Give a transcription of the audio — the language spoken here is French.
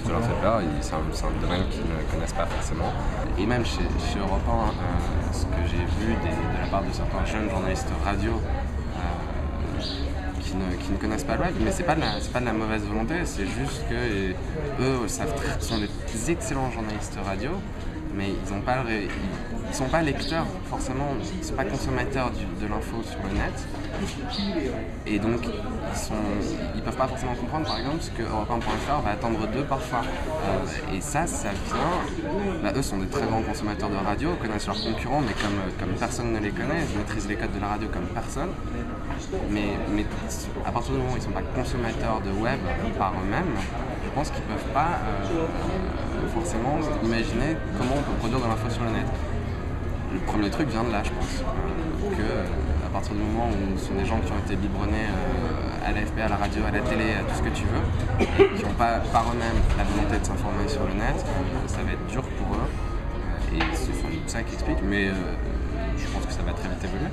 ça leur fait peur, c'est un domaine qu'ils ne connaissent pas forcément. Et même chez Europe 1, ce que j'ai vu de la part de certains jeunes journalistes radio qui ne connaissent pas le web, mais c'est pas de la mauvaise volonté, c'est juste que eux sont des excellents journalistes radio, mais ils sont pas lecteurs forcément, ils sont pas consommateurs de l'info sur le net, et donc ils peuvent pas forcément comprendre par exemple ce que Europe1.fr va attendre d'eux parfois, et ça vient, eux sont des très grands consommateurs de radio, connaissent leurs concurrents, mais comme personne ne les connaît, ils maîtrisent les codes de la radio comme personne, mais à partir du moment où ils sont pas consommateurs de web par eux-mêmes, je pense qu'ils peuvent pas forcément imaginer comment on peut produire de l'info sur le net. Le premier truc vient de là, je pense, à partir du moment où ce sont des gens qui ont été biberonnés à l'AFP, à la radio, à la télé, à tout ce que tu veux, qui n'ont pas par eux-mêmes la volonté de s'informer sur le net, ça va être dur pour eux, et c'est sans doute ça qui explique, mais je pense que ça va très vite évoluer.